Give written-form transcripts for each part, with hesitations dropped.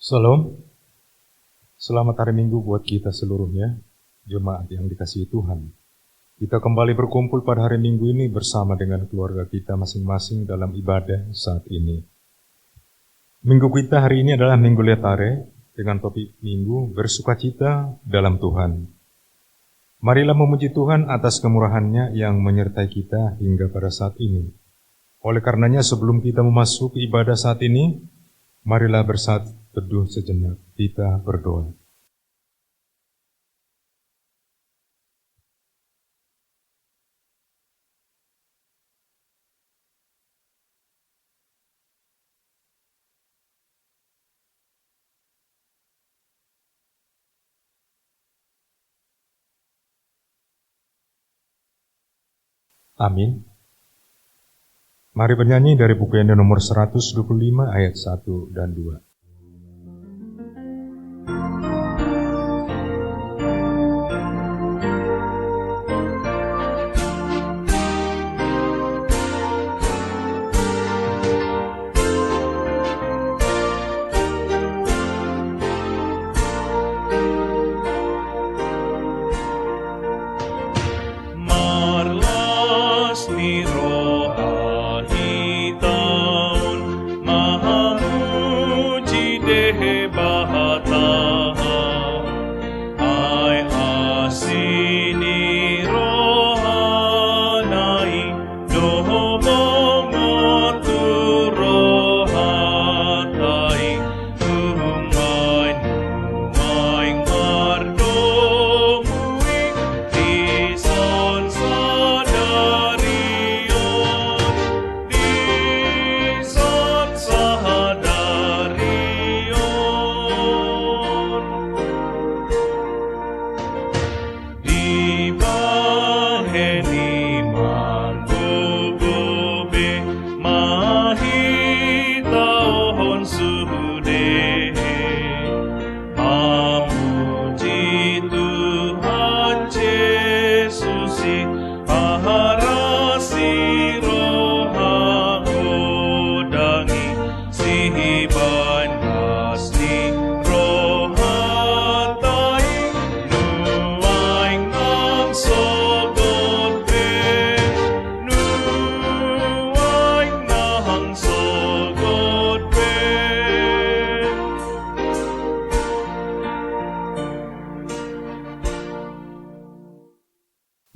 Salam, selamat hari Minggu buat kita seluruhnya, jemaat yang dikasihi Tuhan. Kita kembali berkumpul pada hari Minggu ini bersama dengan keluarga kita masing-masing dalam ibadah saat ini. Minggu kita hari ini adalah Minggu Letare dengan topik Minggu Bersukacita dalam Tuhan. Marilah memuji Tuhan atas kemurahan-Nya yang menyertai kita hingga pada saat ini. Oleh karenanya sebelum kita memasuki ibadah saat ini, marilah bersatu teduh sejenak, kita berdoa. Amin. Mari bernyanyi dari buku Yanda nomor 125 ayat 1 dan 2.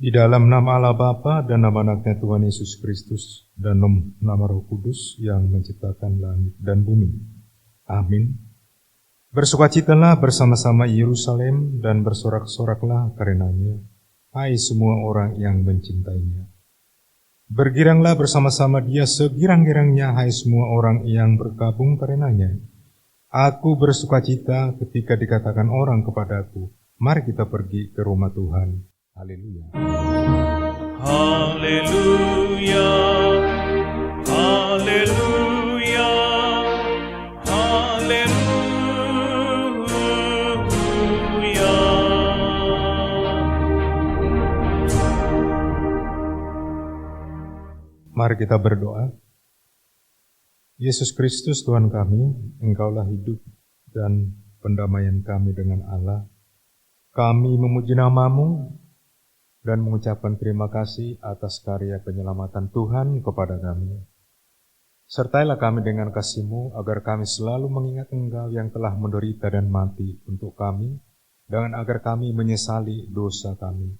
Di dalam nama Allah Bapa dan nama Anaknya Tuhan Yesus Kristus dan nama Roh Kudus yang menciptakan langit dan bumi. Amin. Bersukacitalah bersama-sama Yerusalem dan bersorak-soraklah karenanya, hai semua orang yang mencintainya. Bergiranglah bersama-sama Dia segirang-girangnya, hai semua orang yang bergabung karenanya. Aku bersukacita ketika dikatakan orang kepadaku, mari kita pergi ke rumah Tuhan. Haleluya. Haleluya. Haleluya. Haleluya. Mari kita berdoa. Yesus Kristus Tuhan kami, Engkaulah hidup dan pendamaian kami dengan Allah. Kami memuji nama-Mu dan mengucapkan terima kasih atas karya penyelamatan Tuhan kepada kami. Sertailah kami dengan kasih-Mu agar kami selalu mengingat Engkau yang telah menderita dan mati untuk kami, dan agar kami menyesali dosa kami.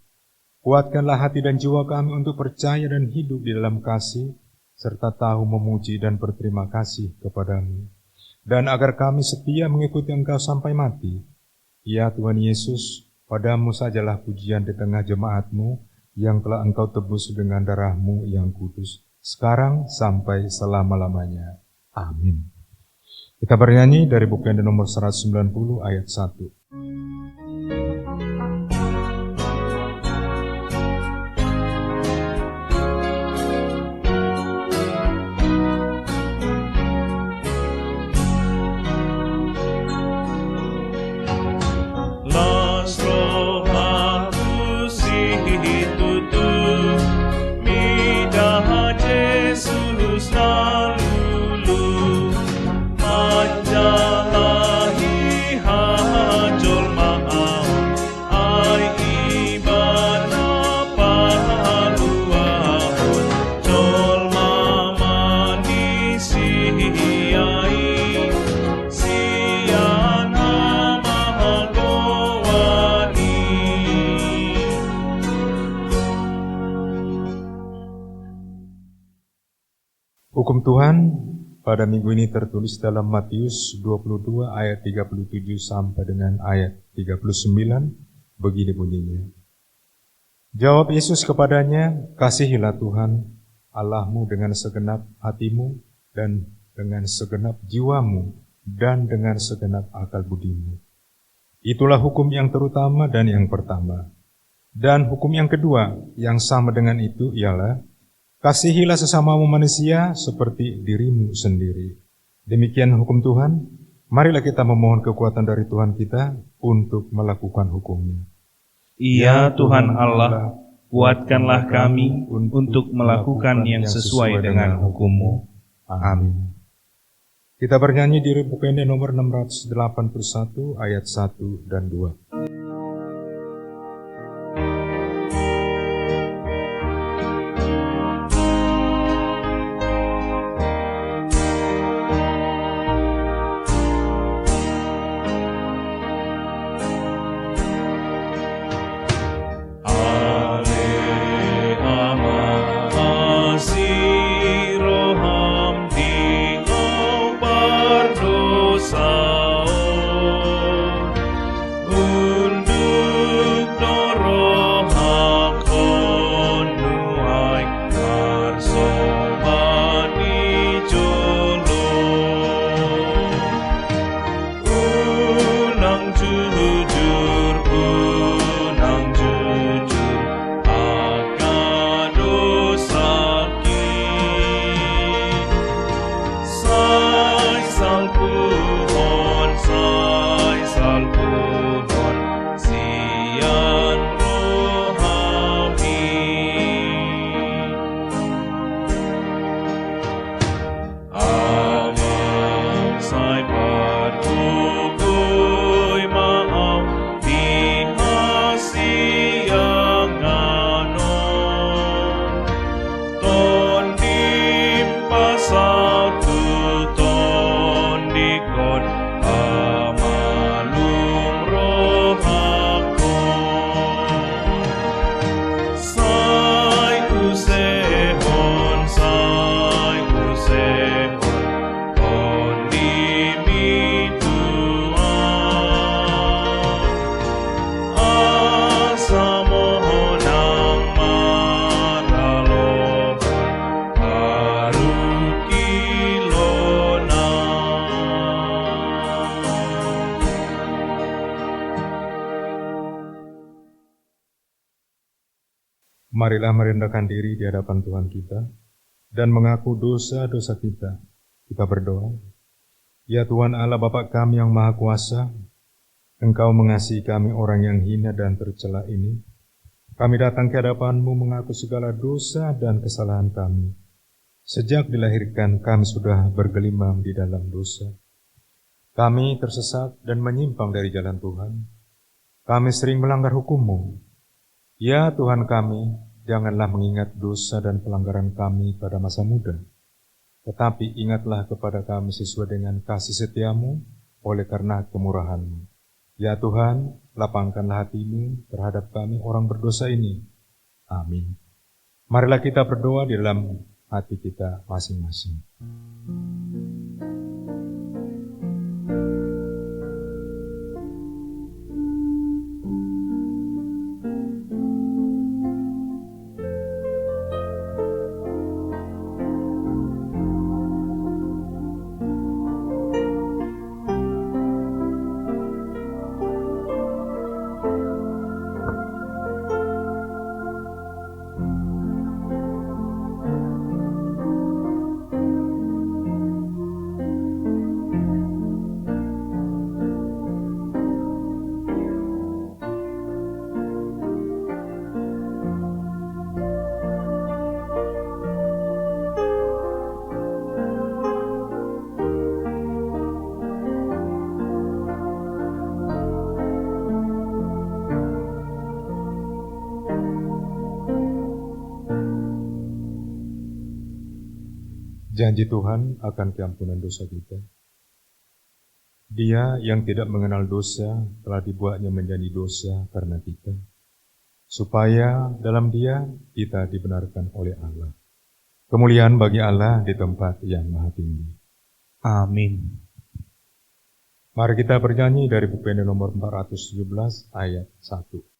Kuatkanlah hati dan jiwa kami untuk percaya dan hidup di dalam kasih, serta tahu memuji dan berterima kasih kepada-Mu. Dan agar kami setia mengikuti Engkau sampai mati. Ya Tuhan Yesus, Padamu sajalah pujian di tengah jemaat-Mu yang telah Engkau tebus dengan darah-Mu yang kudus, sekarang sampai selama-lamanya. Amin. Kita bernyanyi dari buku Yanda nomor 190 ayat 1. Manjalah Hukum Tuhan pada minggu ini tertulis dalam Matius 22 ayat 37 sampai dengan ayat 39, begini bunyinya. Jawab Yesus kepadanya, kasihilah Tuhan Allahmu dengan segenap hatimu dan dengan segenap jiwamu dan dengan segenap akal budimu. Itulah hukum yang terutama dan yang pertama. Dan hukum yang kedua yang sama dengan itu ialah, kasihilah sesamamu manusia seperti dirimu sendiri. Demikian hukum Tuhan. Marilah kita memohon kekuatan dari Tuhan kita untuk melakukan hukumnya. Ya Tuhan Allah, kuatkanlah kami untuk melakukan yang sesuai dengan hukum-Mu. Amin. Kita bernyanyi di Rebu Pendek nomor 681 ayat 1 dan 2. Marilah merendahkan diri di hadapan Tuhan kita dan mengaku dosa-dosa kita. Kita berdoa. Ya Tuhan Allah Bapa kami yang Maha Kuasa, Engkau mengasihi kami orang yang hina dan tercela ini. Kami datang ke hadapan-Mu mengaku segala dosa dan kesalahan kami. Sejak dilahirkan kami sudah bergelimang di dalam dosa. Kami tersesat dan menyimpang dari jalan Tuhan. Kami sering melanggar hukum-Mu. Ya Tuhan kami, janganlah mengingat dosa dan pelanggaran kami pada masa muda. Tetapi ingatlah kepada kami sesuai dengan kasih setia-Mu oleh karena kemurahan-Mu. Ya Tuhan, lapangkanlah hati-Mu terhadap kami orang berdosa ini. Amin. Marilah kita berdoa di dalam hati kita masing-masing. Janji Tuhan akan keampunan dosa kita. Dia yang tidak mengenal dosa telah dibuatnya menjadi dosa karena kita, supaya dalam Dia kita dibenarkan oleh Allah. Kemuliaan bagi Allah di tempat yang maha tinggi. Amin. Mari kita bernyanyi dari buku Pena nomor 417 ayat 1.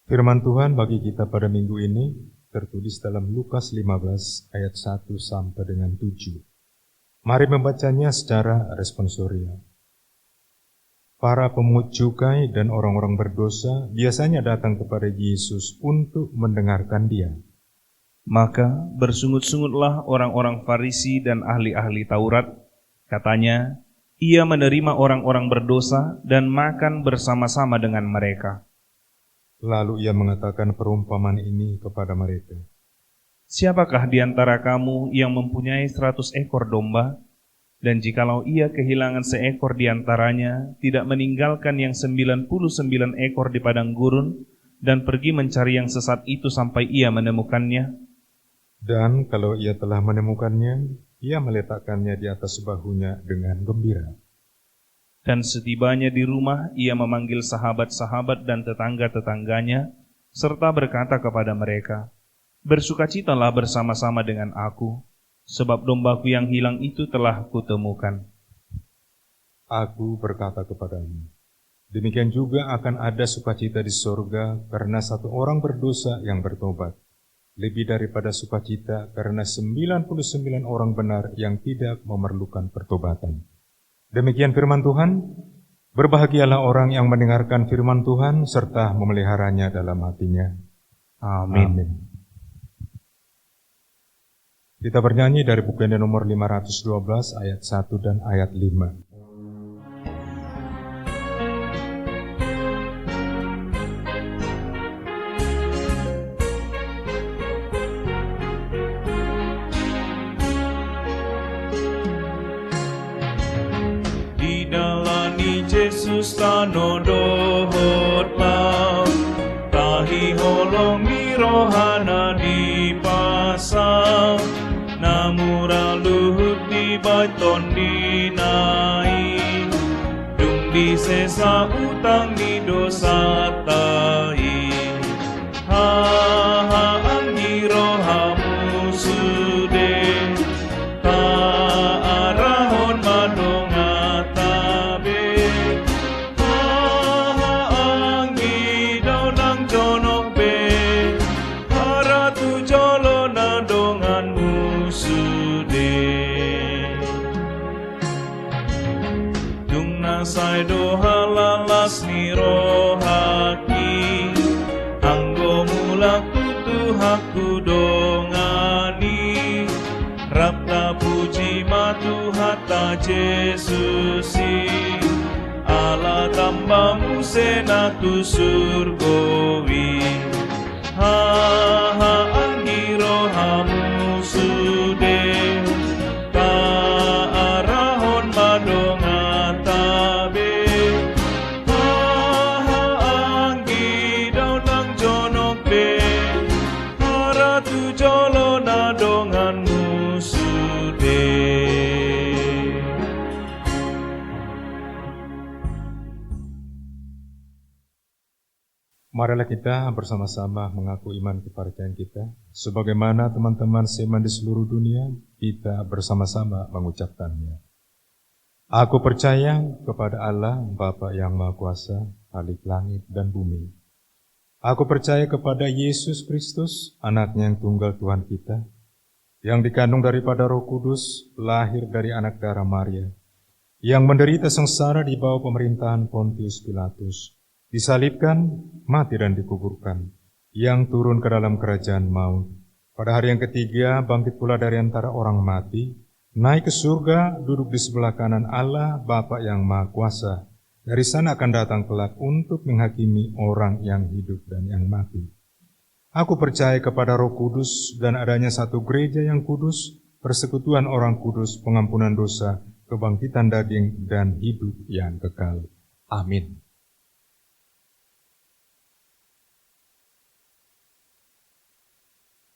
Firman Tuhan bagi kita pada minggu ini tertulis dalam Lukas 15 ayat 1 sampai dengan 7. Mari membacanya secara responsorial. Para pemungut cukai dan orang-orang berdosa biasanya datang kepada Yesus untuk mendengarkan Dia. Maka bersungut-sungutlah orang-orang Farisi dan ahli-ahli Taurat. Katanya, Ia menerima orang-orang berdosa dan makan bersama-sama dengan mereka. Lalu Ia mengatakan perumpamaan ini kepada mereka. Siapakah di antara kamu yang mempunyai 100 ekor domba, dan jikalau ia kehilangan seekor di antaranya, tidak meninggalkan yang 99 ekor di padang gurun, dan pergi mencari yang sesat itu sampai ia menemukannya? Dan kalau ia telah menemukannya, ia meletakkannya di atas bahunya dengan gembira. Dan setibanya di rumah, ia memanggil sahabat-sahabat dan tetangga-tetangganya, serta berkata kepada mereka, "Bersukacitalah bersama-sama dengan aku, sebab dombaku yang hilang itu telah kutemukan." Aku berkata kepadamu, demikian juga akan ada sukacita di sorga karena satu orang berdosa yang bertobat, lebih daripada sukacita karena 99 orang benar yang tidak memerlukan pertobatan. Demikian firman Tuhan. Berbahagialah orang yang mendengarkan firman Tuhan serta memeliharanya dalam hatinya. Amin. Kita bernyanyi dari buku nomor 512 ayat 1 dan ayat 5. Yesus tano dohot lau, tahi holong mirohana di pasau, namura luhut di baiton dinai, dung di sesa utang di dosa tai, ha ang mirohamu sude, ta arahon madong sai dohalalas ni rohaki, anggo mula kutuhaku dongani, rapta puji matu hatta Jesusi, ala tambamu senatu surgowi, ha angi rohamu sude, ta arahon madonga. Marilah kita bersama-sama mengaku iman kepercayaan kita. Sebagaimana teman-teman seiman di seluruh dunia, kita bersama-sama mengucapkannya. Aku percaya kepada Allah, Bapa yang Maha Kuasa, Khalik langit dan bumi. Aku percaya kepada Yesus Kristus, Anaknya yang tunggal Tuhan kita, yang dikandung daripada Roh Kudus, lahir dari anak darah Maria, yang menderita sengsara di bawah pemerintahan Pontius Pilatus, disalibkan, mati dan dikuburkan, yang turun ke dalam kerajaan maut. Pada hari yang ketiga, bangkit pula dari antara orang mati, naik ke surga, duduk di sebelah kanan Allah, Bapa yang Maha Kuasa. Dari sana akan datang kelak untuk menghakimi orang yang hidup dan yang mati. Aku percaya kepada Roh Kudus dan adanya satu gereja yang kudus, persekutuan orang kudus, pengampunan dosa, kebangkitan daging, dan hidup yang kekal. Amin.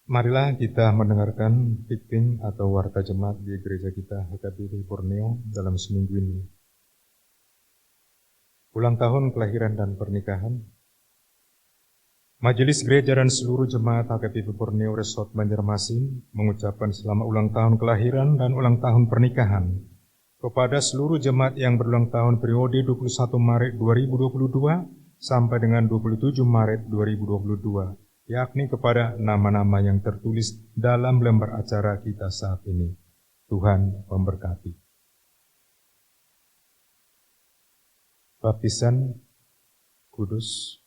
Marilah kita mendengarkan fikting atau warta jemaat di gereja kita HKBP Borneo dalam seminggu ini. Ulang tahun kelahiran dan pernikahan. Majelis Gereja dan seluruh jemaat HKBP Borneo Resort Banjarmasin mengucapkan selamat ulang tahun kelahiran dan ulang tahun pernikahan kepada seluruh jemaat yang berulang tahun periode 21 Maret 2022 sampai dengan 27 Maret 2022, yakni kepada nama-nama yang tertulis dalam lembar acara kita saat ini. Tuhan memberkati. Baptisan Kudus.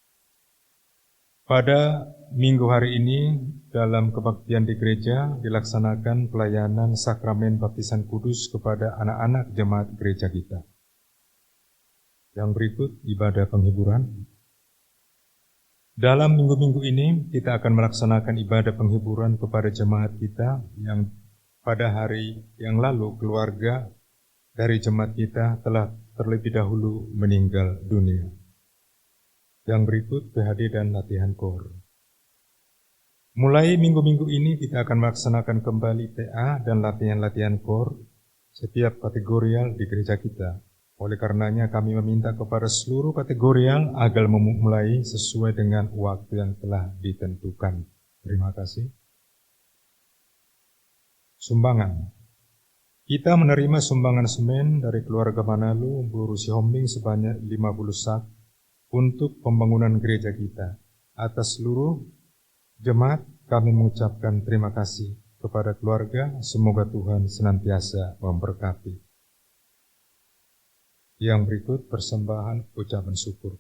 Pada minggu hari ini, dalam kebaktian di gereja, dilaksanakan pelayanan sakramen baptisan kudus kepada anak-anak jemaat gereja kita. Yang berikut, ibadah penghiburan. Dalam minggu-minggu ini, kita akan melaksanakan ibadah penghiburan kepada jemaat kita yang pada hari yang lalu keluarga dari jemaat kita telah terlebih dahulu meninggal dunia. Yang berikut PHD dan latihan KOR. Mulai minggu-minggu ini kita akan melaksanakan kembali TA dan latihan-latihan KOR setiap kategorial di gereja kita. Oleh karenanya kami meminta kepada seluruh kategorial agar memulai sesuai dengan waktu yang telah ditentukan. Terima kasih. Sumbangan. Kita menerima sumbangan semen dari keluarga Manalu, Bu Rusi Hombing sebanyak 50 sak untuk pembangunan gereja kita. Atas seluruh jemaat kami mengucapkan terima kasih kepada keluarga, semoga Tuhan senantiasa memberkati. Yang berikut persembahan ucapan syukur.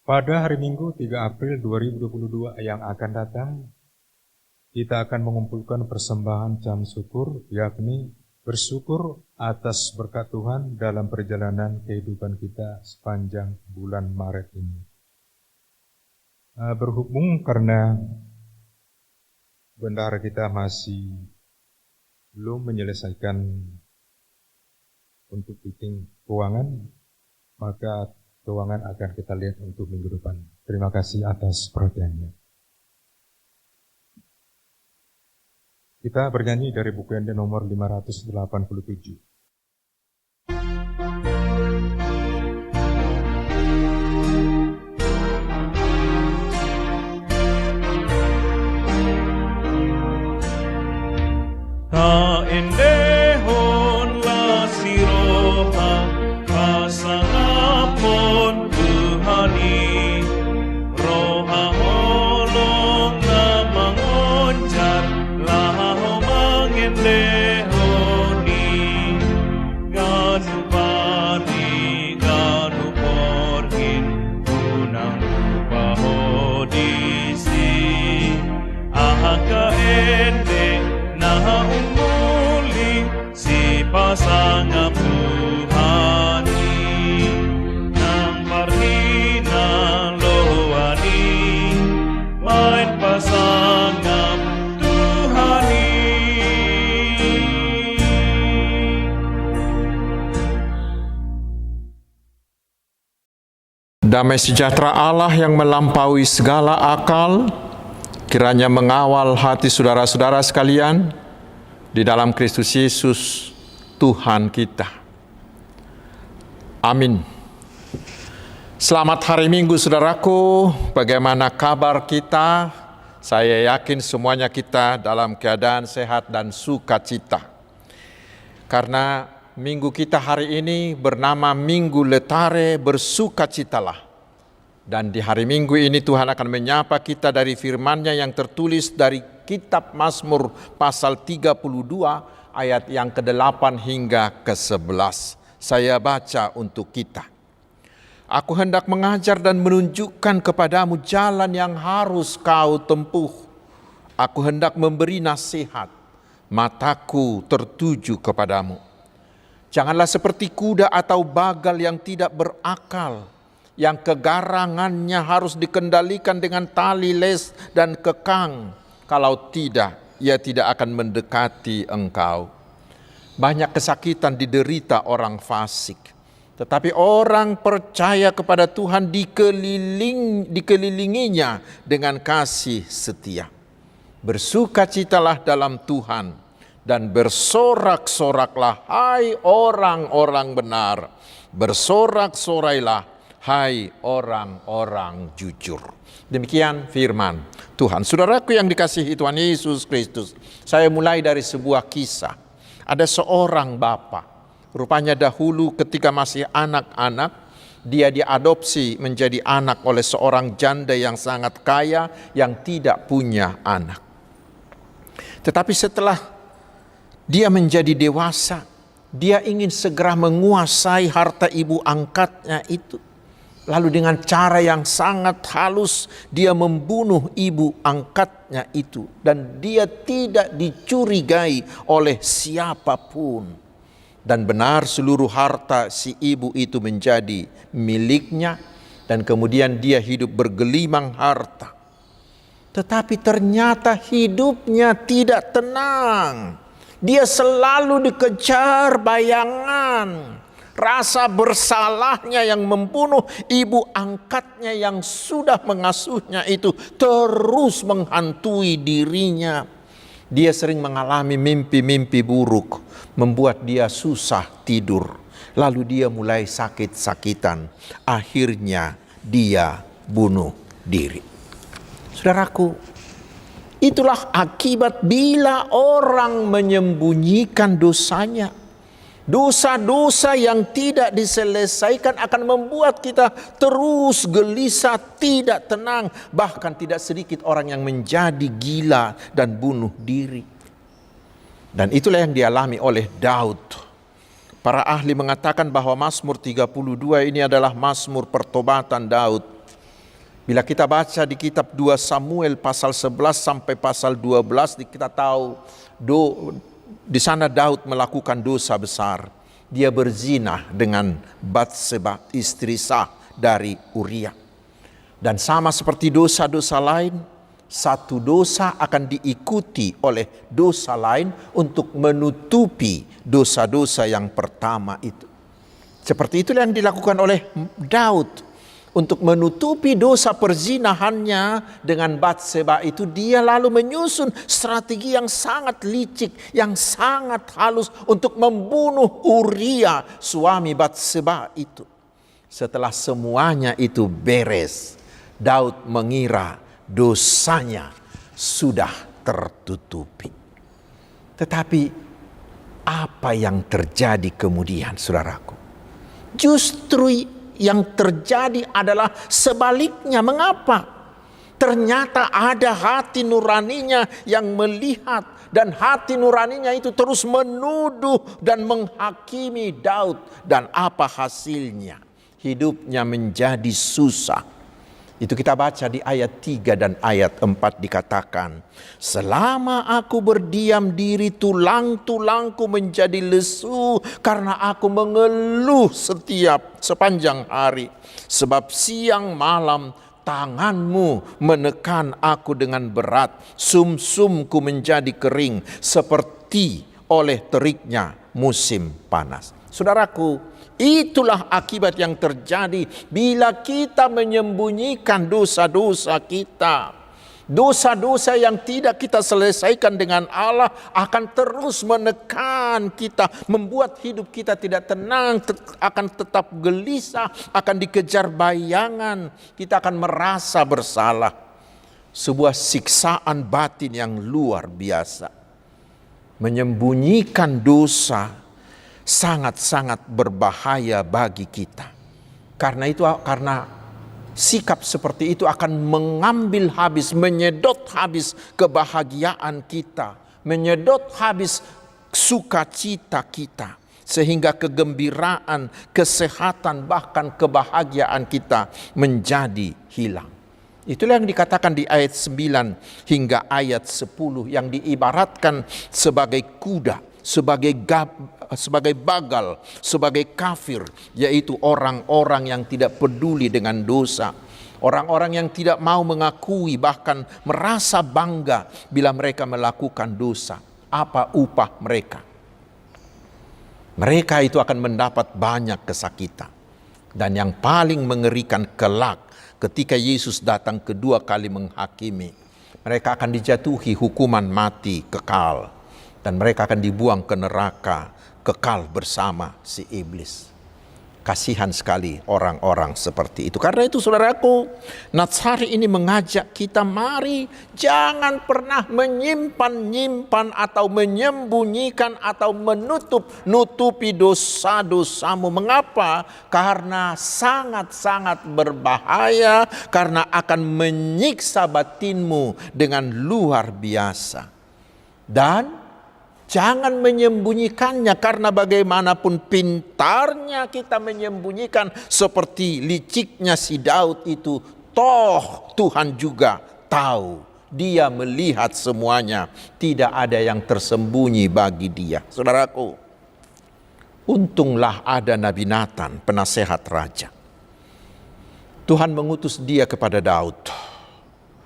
Pada hari Minggu 3 April 2022 yang akan datang, kita akan mengumpulkan persembahan jam syukur, yakni bersyukur atas berkat Tuhan dalam perjalanan kehidupan kita sepanjang bulan Maret ini. Berhubung karena bendahara kita masih belum menyelesaikan untuk fitting keuangan, maka keuangan akan kita lihat untuk minggu depan. Terima kasih atas perhatiannya. Kita bernyanyi dari buku Ende nomor 587. Ta endehon la siroha pasangapon Tuhani roha holong na mangonjar laho mangendehoni ganu pari ganu porhin unang pahodisi ahaka ende naha umuli si pasangap Tuhani nang marhina lohani main pasangap Tuhani. Damai sejahtera Allah yang melampaui segala akal, kiranya mengawal hati saudara-saudara sekalian di dalam Kristus Yesus, Tuhan kita. Amin. Selamat hari Minggu, saudaraku. Bagaimana kabar kita? Saya yakin semuanya kita dalam keadaan sehat dan sukacita. Karena minggu kita hari ini bernama Minggu Letare, bersukacitalah. Dan di hari Minggu ini Tuhan akan menyapa kita dari firman-Nya yang tertulis dari kitab Mazmur pasal 32 ayat yang ke-8 hingga ke-11. Saya baca untuk kita. Aku hendak mengajar dan menunjukkan kepadamu jalan yang harus kau tempuh. Aku hendak memberi nasihat, mataku tertuju kepadamu. Janganlah seperti kuda atau bagal yang tidak berakal, yang kegarangannya harus dikendalikan dengan tali les dan kekang. Kalau tidak, ia tidak akan mendekati engkau. Banyak kesakitan diderita orang fasik, tetapi orang percaya kepada Tuhan dikelilinginya dengan kasih setia. Bersukacitalah dalam Tuhan dan bersorak-soraklah hai orang-orang benar. Bersorak-sorailah hai orang-orang jujur. Demikian firman Tuhan. Saudaraku yang dikasihi Tuhan Yesus Kristus, saya mulai dari sebuah kisah. Ada seorang bapa, rupanya dahulu ketika masih anak-anak, dia diadopsi menjadi anak oleh seorang janda yang sangat kaya yang tidak punya anak. Tetapi setelah dia menjadi dewasa, dia ingin segera menguasai harta ibu angkatnya itu. Lalu dengan cara yang sangat halus dia membunuh ibu angkatnya itu. Dan dia tidak dicurigai oleh siapapun. Dan benar seluruh harta si ibu itu menjadi miliknya. Dan kemudian dia hidup bergelimang harta. Tetapi ternyata hidupnya tidak tenang. Dia selalu dikejar bayangan. Rasa bersalahnya yang membunuh ibu angkatnya yang sudah mengasuhnya itu terus menghantui dirinya. Dia sering mengalami mimpi-mimpi buruk, membuat dia susah tidur. Lalu dia mulai sakit-sakitan. Akhirnya dia bunuh diri. Saudaraku, itulah akibat bila orang menyembunyikan dosanya. Dosa-dosa yang tidak diselesaikan akan membuat kita terus gelisah, tidak tenang. Bahkan tidak sedikit orang yang menjadi gila dan bunuh diri. Dan itulah yang dialami oleh Daud. Para ahli mengatakan bahwa Mazmur 32 ini adalah Mazmur pertobatan Daud. Bila kita baca di kitab 2 Samuel pasal 11 sampai pasal 12, kita tahu di sana Daud melakukan dosa besar. Dia berzina dengan Batseba, istri sah dari Uria. Dan sama seperti dosa-dosa lain, satu dosa akan diikuti oleh dosa lain untuk menutupi dosa-dosa yang pertama itu. Seperti itulah yang dilakukan oleh Daud. Untuk menutupi dosa perzinahannya dengan Batseba itu, dia lalu menyusun strategi yang sangat licik, yang sangat halus untuk membunuh Uria, suami Batseba itu. Setelah semuanya itu beres, Daud mengira dosanya sudah tertutupi. Tetapi apa yang terjadi kemudian, saudaraku? Justru yang terjadi adalah sebaliknya. Mengapa? Ternyata ada hati nuraninya yang melihat, dan hati nuraninya itu terus menuduh dan menghakimi Daud. Dan apa hasilnya? Hidupnya menjadi susah. Itu kita baca di ayat 3 dan ayat 4 dikatakan, selama aku berdiam diri, tulang-tulangku menjadi lesu karena aku mengeluh sepanjang hari. Sebab siang malam tanganmu menekan aku dengan berat, sumsumku menjadi kering seperti oleh teriknya musim panas. Saudaraku, itulah akibat yang terjadi bila kita menyembunyikan dosa-dosa kita. Dosa-dosa yang tidak kita selesaikan dengan Allah akan terus menekan kita, membuat hidup kita tidak tenang, akan tetap gelisah, akan dikejar bayangan, kita akan merasa bersalah. Sebuah siksaan batin yang luar biasa. Menyembunyikan dosa sangat-sangat berbahaya bagi kita. Karena sikap seperti itu akan mengambil habis, menyedot habis kebahagiaan kita, menyedot habis sukacita kita, sehingga kegembiraan, kesehatan, bahkan kebahagiaan kita menjadi hilang. Itulah yang dikatakan di ayat 9 hingga ayat 10 yang diibaratkan sebagai kuda, sebagai bagal, sebagai kafir, yaitu orang-orang yang tidak peduli dengan dosa. Orang-orang yang tidak mau mengakui, bahkan merasa bangga bila mereka melakukan dosa. Apa upah mereka? Mereka itu akan mendapat banyak kesakitan. Dan yang paling mengerikan kelak, ketika Yesus datang kedua kali menghakimi, mereka akan dijatuhi hukuman mati kekal. Dan mereka akan dibuang ke neraka kekal bersama si iblis. Kasihan sekali orang-orang seperti itu. Karena itu saudaraku, Nats hari ini mengajak kita, mari jangan pernah menyimpan atau menyembunyikan atau nutupi dosa-dosamu. Mengapa? Karena sangat-sangat berbahaya, karena akan menyiksa batinmu dengan luar biasa. Dan jangan menyembunyikannya, karena bagaimanapun pintarnya kita menyembunyikan seperti liciknya si Daud itu, toh Tuhan juga tahu. Dia melihat semuanya, tidak ada yang tersembunyi bagi dia. Saudaraku, untunglah ada Nabi Nathan, penasehat raja. Tuhan mengutus dia kepada Daud.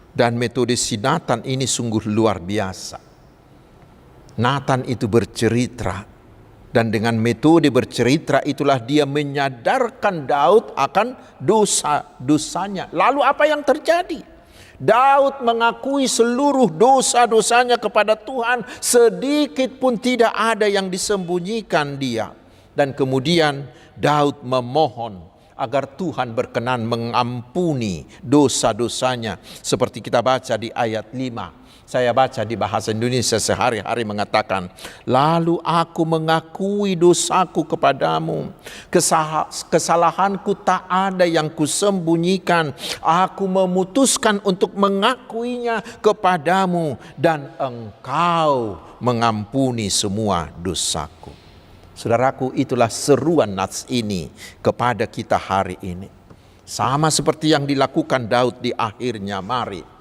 Dan metode si Nathan ini sungguh luar biasa. Nathan itu bercerita, dan dengan metode bercerita itulah dia menyadarkan Daud akan dosa-dosanya. Lalu apa yang terjadi? Daud mengakui seluruh dosa-dosanya kepada Tuhan, sedikit pun tidak ada yang disembunyikan dia. Dan kemudian Daud memohon agar Tuhan berkenan mengampuni dosa-dosanya, seperti kita baca di ayat 5. Saya baca di bahasa Indonesia sehari-hari mengatakan, lalu aku mengakui dosaku kepadamu, kesalahanku tak ada yang kusembunyikan, aku memutuskan untuk mengakuinya kepadamu, dan engkau mengampuni semua dosaku. Saudaraku, itulah seruan Nats ini kepada kita hari ini. Sama seperti yang dilakukan Daud di akhirnya, mari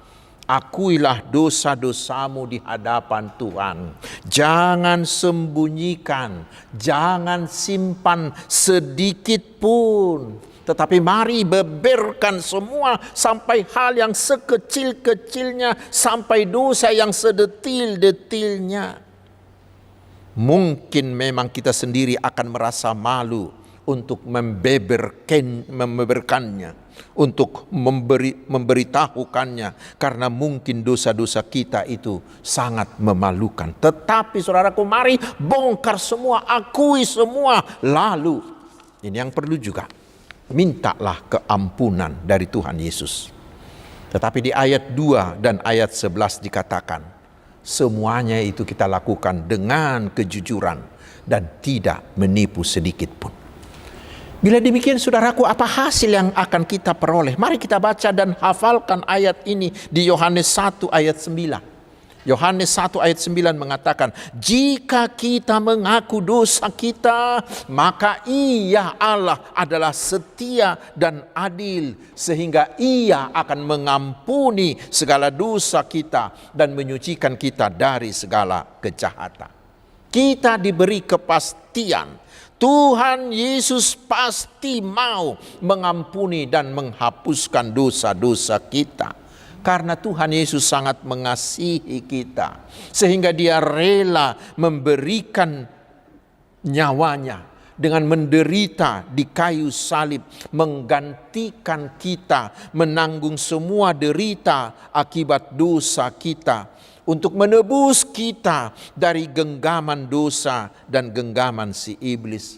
akuilah dosa-dosamu di hadapan Tuhan. Jangan sembunyikan, jangan simpan sedikit pun. Tetapi mari beberkan semua, sampai hal yang sekecil-kecilnya, sampai dosa yang sedetil-detilnya. Mungkin memang kita sendiri akan merasa malu untuk membeberkannya, untuk memberitahukannya, karena mungkin dosa-dosa kita itu sangat memalukan. Tetapi saudaraku, mari bongkar semua, akui semua. Lalu ini yang perlu juga, mintalah keampunan dari Tuhan Yesus. Tetapi di ayat 2 dan ayat 11 dikatakan, semuanya itu kita lakukan dengan kejujuran dan tidak menipu sedikit pun. Bila demikian saudaraku, apa hasil yang akan kita peroleh? Mari kita baca dan hafalkan ayat ini di Yohanes 1 ayat 9. Yohanes 1 ayat 9 mengatakan, jika kita mengaku dosa kita, maka Ia Allah adalah setia dan adil, sehingga Ia akan mengampuni segala dosa kita dan menyucikan kita dari segala kejahatan. Kita diberi kepastian Tuhan Yesus pasti mau mengampuni dan menghapuskan dosa-dosa kita. Karena Tuhan Yesus sangat mengasihi kita, sehingga Dia rela memberikan nyawanya dengan menderita di kayu salib, menggantikan kita, menanggung semua derita akibat dosa kita, untuk menebus kita dari genggaman dosa dan genggaman si iblis.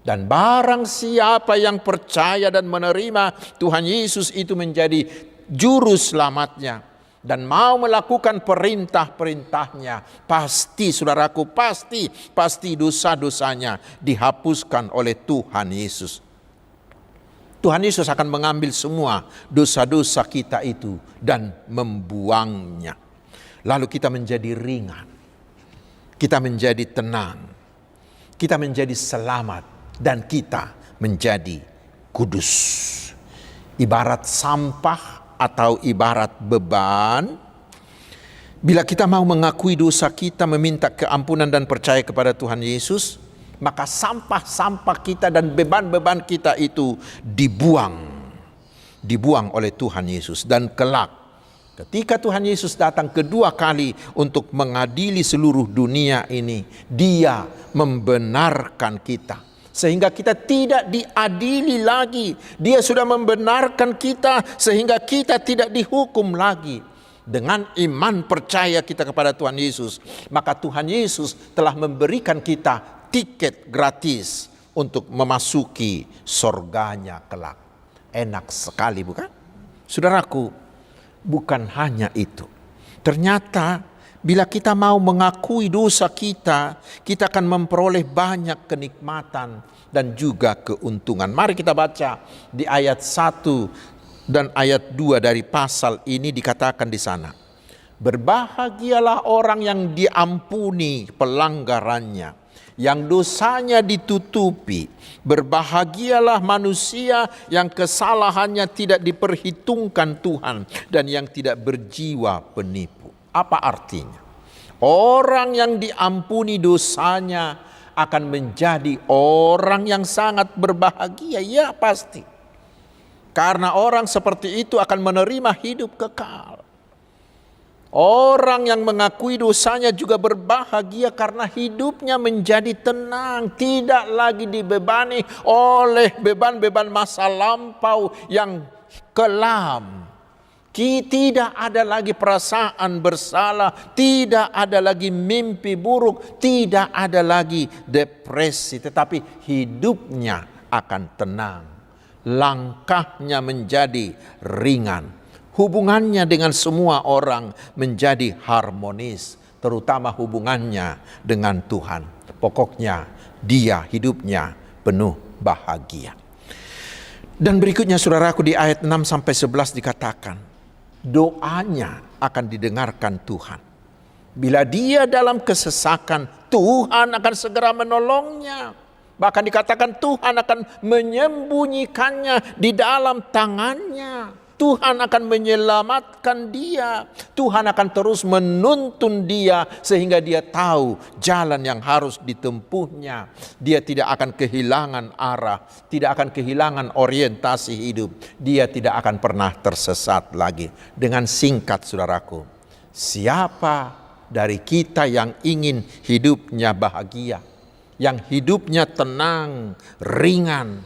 Dan barang siapa yang percaya dan menerima Tuhan Yesus itu menjadi juru selamatnya dan mau melakukan perintah-perintahnya, pasti saudaraku, pasti dosa-dosanya dihapuskan oleh Tuhan Yesus. Tuhan Yesus akan mengambil semua dosa-dosa kita itu dan membuangnya. Lalu kita menjadi ringan, kita menjadi tenang, kita menjadi selamat, dan kita menjadi kudus. Ibarat sampah atau ibarat beban, bila kita mau mengakui dosa kita, meminta keampunan dan percaya kepada Tuhan Yesus, maka sampah-sampah kita dan beban-beban kita itu dibuang oleh Tuhan Yesus. Dan kelak ketika Tuhan Yesus datang kedua kali untuk mengadili seluruh dunia ini, Dia membenarkan kita sehingga kita tidak diadili lagi. Dia sudah membenarkan kita sehingga kita tidak dihukum lagi. Dengan iman percaya kita kepada Tuhan Yesus, maka Tuhan Yesus telah memberikan kita tiket gratis untuk memasuki surganya kelak. Enak sekali, bukan? Saudaraku, bukan hanya itu. Ternyata bila kita mau mengakui dosa kita, kita akan memperoleh banyak kenikmatan dan juga keuntungan. Mari kita baca di ayat 1 dan ayat 2 dari pasal ini, dikatakan di sana, berbahagialah orang yang diampuni pelanggarannya, yang dosanya ditutupi. Berbahagialah manusia yang kesalahannya tidak diperhitungkan Tuhan dan yang tidak berjiwa penipu. Apa artinya? Orang yang diampuni dosanya akan menjadi orang yang sangat berbahagia. Ya, pasti. Karena orang seperti itu akan menerima hidup kekal. Orang yang mengakui dosanya juga berbahagia karena hidupnya menjadi tenang, tidak lagi dibebani oleh beban-beban masa lampau yang kelam. Tidak ada lagi perasaan bersalah, tidak ada lagi mimpi buruk, tidak ada lagi depresi, tetapi hidupnya akan tenang. Langkahnya menjadi ringan. Hubungannya dengan semua orang menjadi harmonis, terutama hubungannya dengan Tuhan. Pokoknya dia hidupnya penuh bahagia. Dan berikutnya saudaraku, di ayat 6-11 dikatakan, doanya akan didengarkan Tuhan. Bila dia dalam kesesakan, Tuhan akan segera menolongnya. Bahkan dikatakan Tuhan akan menyembunyikannya di dalam tangannya. Tuhan akan menyelamatkan dia. Tuhan akan terus menuntun dia sehingga dia tahu jalan yang harus ditempuhnya. Dia tidak akan kehilangan arah, tidak akan kehilangan orientasi hidup. Dia tidak akan pernah tersesat lagi. Dengan singkat saudaraku, siapa dari kita yang ingin hidupnya bahagia, yang hidupnya tenang, ringan,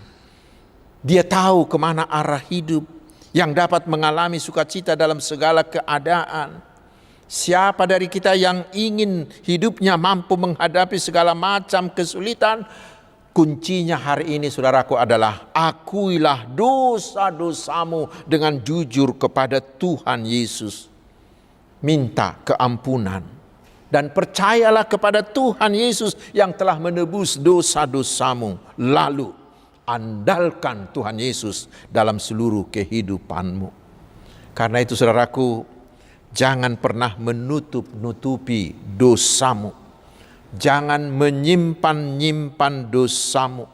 dia tahu kemana arah hidup, yang dapat mengalami sukacita dalam segala keadaan. Siapa dari kita yang ingin hidupnya mampu menghadapi segala macam kesulitan? Kuncinya hari ini saudaraku adalah akuilah dosa-dosamu dengan jujur kepada Tuhan Yesus. Minta keampunan dan percayalah kepada Tuhan Yesus yang telah menebus dosa-dosamu. Lalu andalkan Tuhan Yesus dalam seluruh kehidupanmu. Karena itu saudaraku, jangan pernah menutup-nutupi dosamu. Jangan menyimpan-nyimpan dosamu.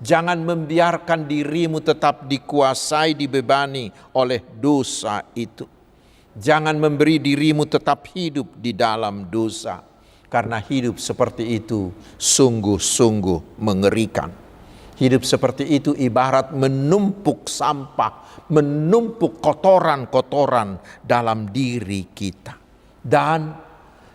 Jangan membiarkan dirimu tetap dikuasai, dibebani oleh dosa itu. Jangan memberi dirimu tetap hidup di dalam dosa. Karena hidup seperti itu sungguh-sungguh mengerikan. Hidup seperti itu ibarat menumpuk sampah, menumpuk kotoran-kotoran dalam diri kita. Dan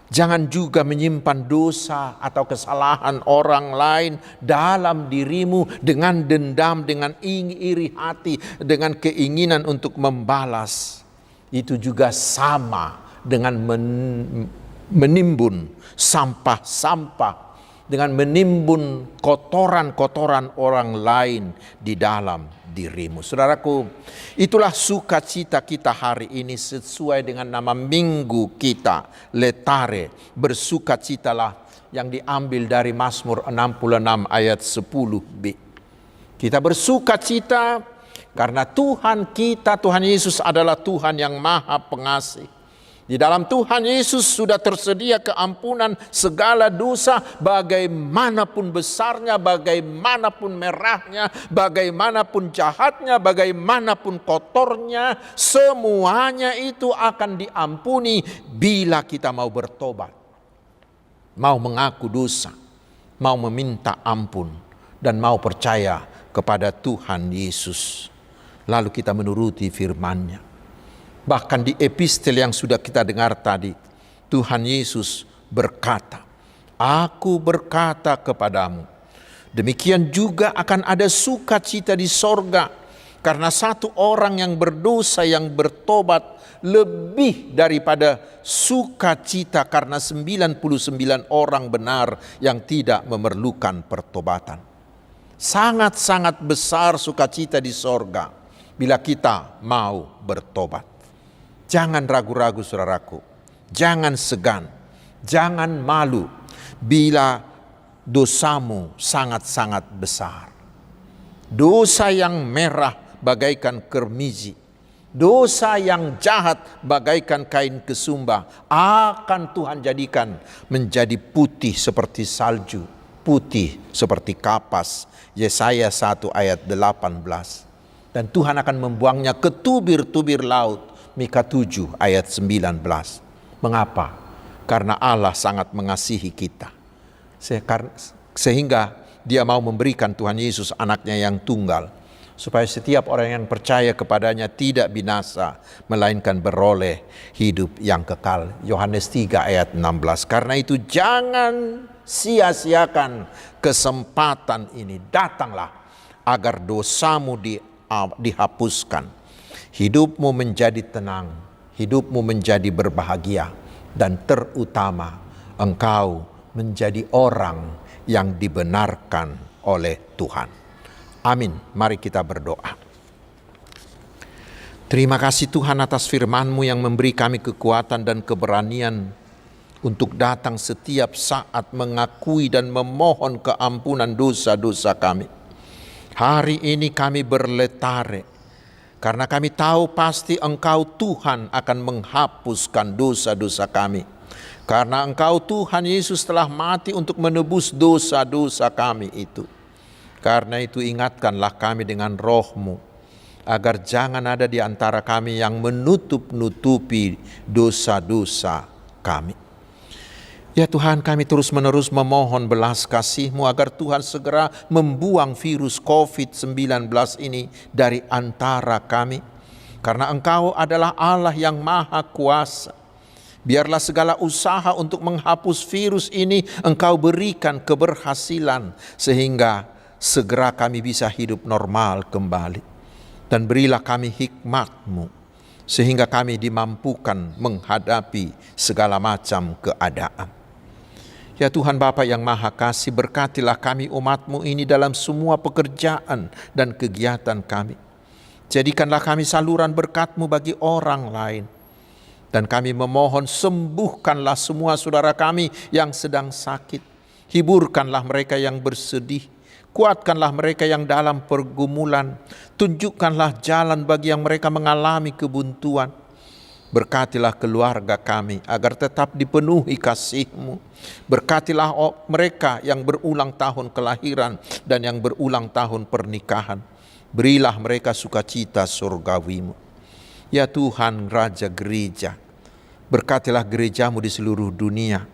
jangan juga menyimpan dosa atau kesalahan orang lain dalam dirimu dengan dendam, dengan iri hati, dengan keinginan untuk membalas. Itu juga sama dengan menimbun sampah-sampah, dengan menimbun kotoran-kotoran orang lain di dalam dirimu. Saudaraku, itulah sukacita kita hari ini sesuai dengan nama minggu kita, Letare, bersukacitalah, yang diambil dari Mazmur 66 ayat 10b. Kita bersukacita Karena Tuhan kita, Tuhan Yesus adalah Tuhan yang Maha Pengasih. Di dalam Tuhan Yesus sudah tersedia keampunan segala dosa, bagaimanapun besarnya, bagaimanapun merahnya, bagaimanapun jahatnya, bagaimanapun kotornya, semuanya itu akan diampuni bila kita mau bertobat, mau mengaku dosa, mau meminta ampun, dan mau percaya kepada Tuhan Yesus. Lalu kita menuruti firman-Nya. Bahkan di epistel yang sudah kita dengar tadi, Tuhan Yesus berkata, "Aku berkata kepadamu, demikian juga akan ada sukacita di sorga, karena satu orang yang berdosa yang bertobat lebih daripada sukacita karena 99 orang benar yang tidak memerlukan pertobatan." Sangat-sangat besar sukacita di sorga bila kita mau bertobat. Jangan ragu-ragu saudaraku, jangan segan, jangan malu bila dosamu sangat-sangat besar. Dosa yang merah bagaikan kermizi, dosa yang jahat bagaikan kain kesumba akan Tuhan jadikan menjadi putih seperti salju, putih seperti kapas. Yesaya 1 ayat 18. Dan Tuhan akan membuangnya ke tubir-tubir laut. Mika 7 ayat 19. Mengapa? Karena Allah sangat mengasihi kita. Sehingga Dia mau memberikan Tuhan Yesus anaknya yang tunggal. Supaya setiap orang yang percaya kepadanya tidak binasa, melainkan beroleh hidup yang kekal. Yohanes 3 ayat 16. Karena itu jangan sia-siakan kesempatan ini. Datanglah agar dosamu dihapuskan. Hidupmu menjadi tenang, hidupmu menjadi berbahagia, dan terutama engkau menjadi orang yang dibenarkan oleh Tuhan. Amin. Mari kita berdoa. Terima kasih Tuhan atas firman-Mu yang memberi kami kekuatan dan keberanian untuk datang setiap saat mengakui dan memohon keampunan dosa-dosa kami. Hari ini kami berletare, karena kami tahu pasti Engkau Tuhan akan menghapuskan dosa-dosa kami. Karena Engkau Tuhan Yesus telah mati untuk menebus dosa-dosa kami itu. Karena itu ingatkanlah kami dengan roh-Mu, agar jangan ada di antara kami yang menutup-nutupi dosa-dosa kami. Ya Tuhan, kami terus-menerus memohon belas kasih-Mu agar Tuhan segera membuang virus COVID-19 ini dari antara kami. Karena Engkau adalah Allah yang Maha Kuasa. Biarlah segala usaha untuk menghapus virus ini Engkau berikan keberhasilan, sehingga segera kami bisa hidup normal kembali. Dan berilah kami hikmat-Mu, sehingga kami dimampukan menghadapi segala macam keadaan. Ya Tuhan Bapa yang Maha Kasih, berkatilah kami umat-Mu ini dalam semua pekerjaan dan kegiatan kami. Jadikanlah kami saluran berkat-Mu bagi orang lain. Dan kami memohon sembuhkanlah semua saudara kami yang sedang sakit. Hiburkanlah mereka yang bersedih. Kuatkanlah mereka yang dalam pergumulan. Tunjukkanlah jalan bagi yang mereka mengalami kebuntuan. Berkatilah keluarga kami agar tetap dipenuhi kasih-Mu. Berkatilah mereka yang berulang tahun kelahiran dan yang berulang tahun pernikahan. Berilah mereka sukacita surgawi-Mu. Ya Tuhan Raja Gereja, berkatilah gereja-Mu di seluruh dunia,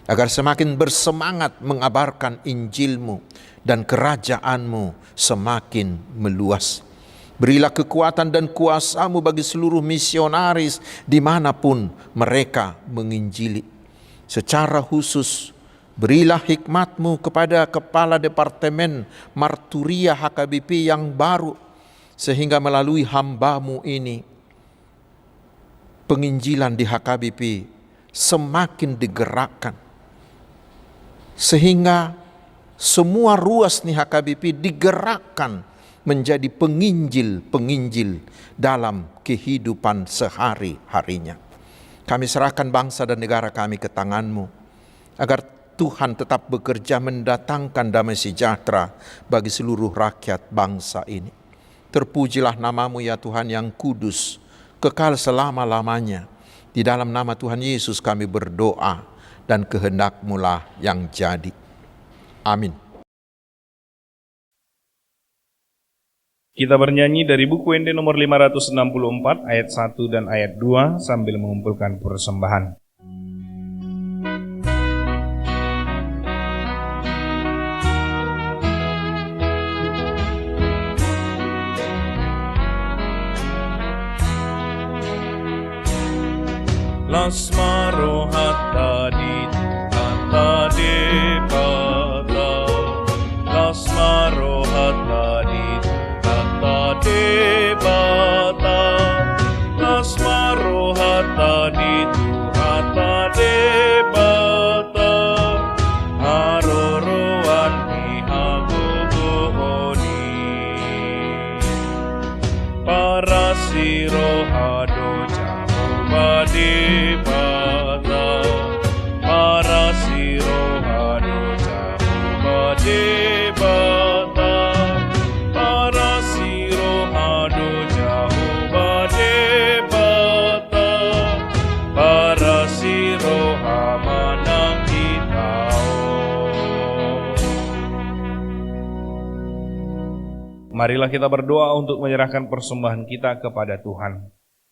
agar semakin bersemangat mengabarkan Injil-Mu dan kerajaan-Mu semakin meluas. Berilah kekuatan dan kuasa-Mu bagi seluruh misionaris dimanapun mereka menginjili. Secara khusus, berilah hikmat-Mu kepada Kepala Departemen Marturia HKBP yang baru, sehingga melalui hamba-Mu ini, penginjilan di HKBP semakin digerakkan. Sehingga semua ruas nih HKBP digerakkan menjadi penginjil-penginjil dalam kehidupan sehari-harinya. Kami serahkan bangsa dan negara kami ke tangan-Mu, agar Tuhan tetap bekerja mendatangkan damai sejahtera bagi seluruh rakyat bangsa ini. Terpujilah namamu ya Tuhan yang kudus, kekal selama-lamanya. Di dalam nama Tuhan Yesus kami berdoa, dan kehendak-Mu lah yang jadi. Amin. Kita bernyanyi dari buku ND nomor 564 ayat 1 dan ayat 2 sambil mengumpulkan persembahan. Lasmaro hatta di hatta de bata, lasmaro hatta di hatta de bata, lasmaro hatta di hatta de bata, haroroan di hagogooni, para sirohado Badi bata para sirohado jauh badi bata para sirohado jauh badi bata para sirohamana kitao. Marilah kita berdoa untuk menyerahkan persembahan kita kepada Tuhan.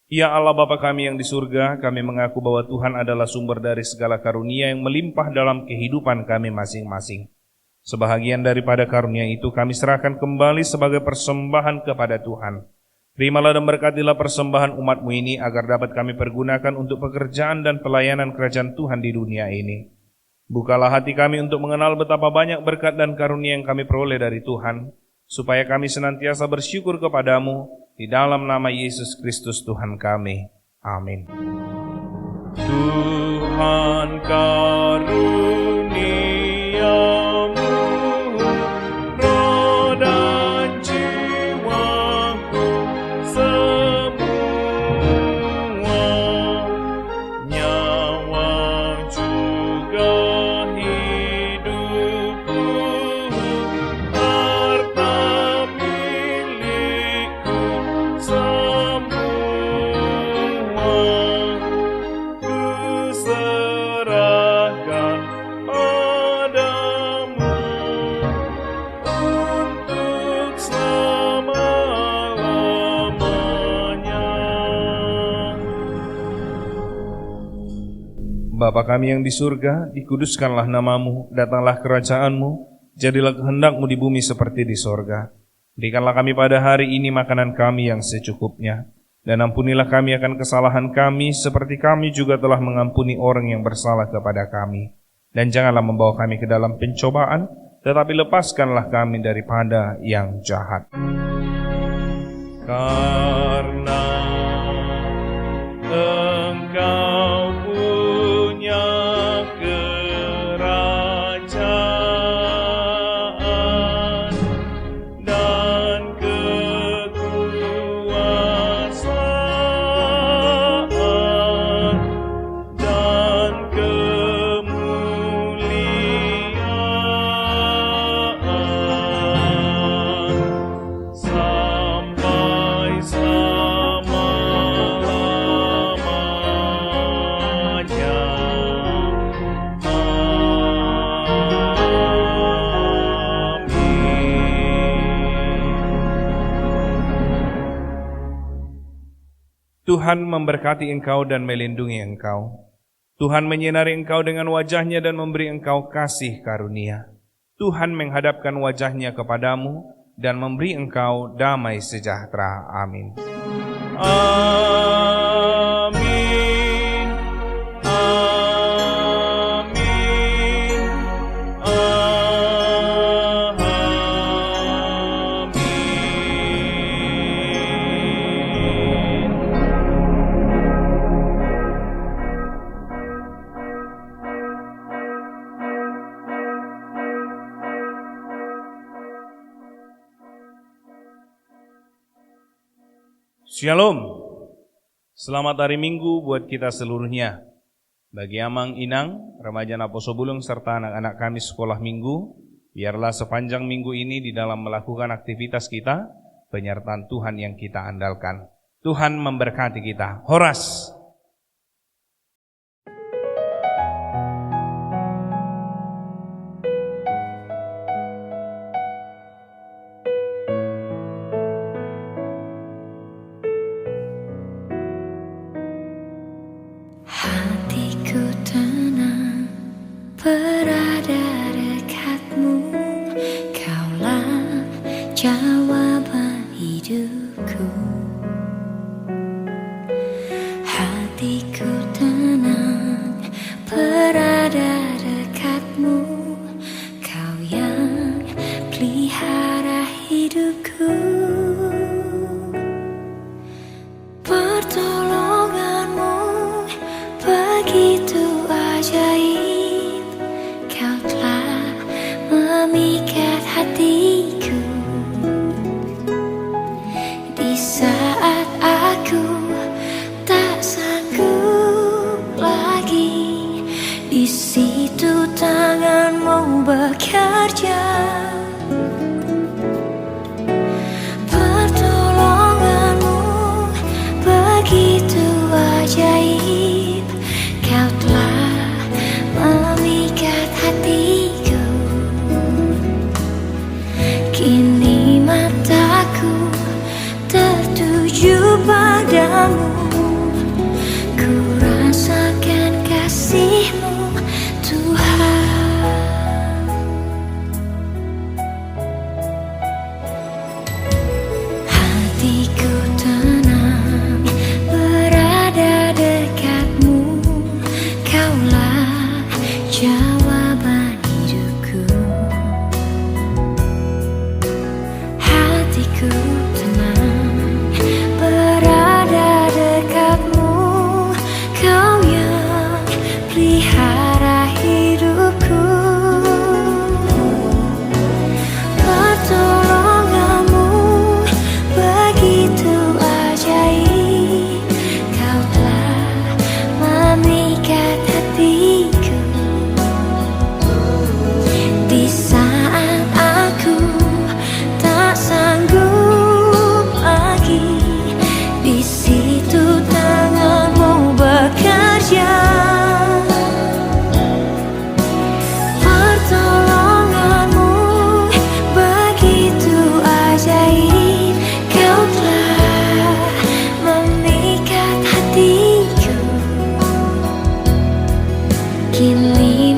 Ya Allah Bapa kami yang di surga, kami mengaku bahwa Tuhan adalah sumber dari segala karunia yang melimpah dalam kehidupan kami masing-masing. Sebahagian daripada karunia itu kami serahkan kembali sebagai persembahan kepada Tuhan. Terimalah dan berkatilah persembahan umat-Mu ini agar dapat kami pergunakan untuk pekerjaan dan pelayanan kerajaan Tuhan di dunia ini. Bukalah hati kami untuk mengenal betapa banyak berkat dan karunia yang kami peroleh dari Tuhan, supaya kami senantiasa bersyukur kepadamu, di dalam nama Yesus Kristus Tuhan kami. Amin. Tuhan karuniamu, roh dan jiwaku semua, nyawa juga hidupku, harta milikku semua, ku serahkan padamu untuk selama-lamanya. Bapa kami yang di surga, dikuduskanlah namamu, datanglah kerajaanmu, jadilah kehendak-Mu di bumi seperti di sorga. Berikanlah kami pada hari ini makanan kami yang secukupnya, dan ampunilah kami akan kesalahan kami, seperti kami juga telah mengampuni orang yang bersalah kepada kami. Dan janganlah membawa kami ke dalam pencobaan, tetapi lepaskanlah kami daripada yang jahat. Karena Engkau punya kerajaan dan kekuasaan dan kemuliaan sampai selama-lamanya. Tuhan memberkati engkau dan melindungi engkau. Tuhan menyinari engkau dengan wajah-Nya dan memberi engkau kasih karunia. Tuhan menghadapkan wajah-Nya kepadamu dan memberi engkau damai sejahtera. Amin. Amin. Amin. Amin. Shalom. Selamat hari Minggu buat kita seluruhnya. Bagi Amang Inang, remaja Naposo Bulung, serta anak-anak kami sekolah minggu, biarlah sepanjang minggu ini di dalam melakukan aktivitas kita, penyertaan Tuhan yang kita andalkan. Tuhan memberkati kita. Horas. Hatiku tenang berada dekatmu, Kaulah jawaban hidupku. Hatiku tenang berada dekatmu, Kau yang pelihara hidupku. Pertolonganmu begitu ajaib, Kau telah memikat hatiku. Di saat aku tak sanggup lagi, di situ tanganmu bekerja. Pertolonganmu begitu ajaib, Kau telah memikat hatiku. Kini mataku tertuju padamu, ku rasakan kasih-Mu, Tuhan. Hatiku tenang berada dekatmu, Kaulah jawaban hidupku. Hatiku tenang berada dekatmu, Kau yang pelihara hidupku. Pertolonganmu begitu ajaib, Kau telah memikat hatiku. Di saat aku tak sanggup lagi, di situ tanganmu bekerja. Pertolonganmu begitu ajaib, Kau telah memikat hatiku. Kini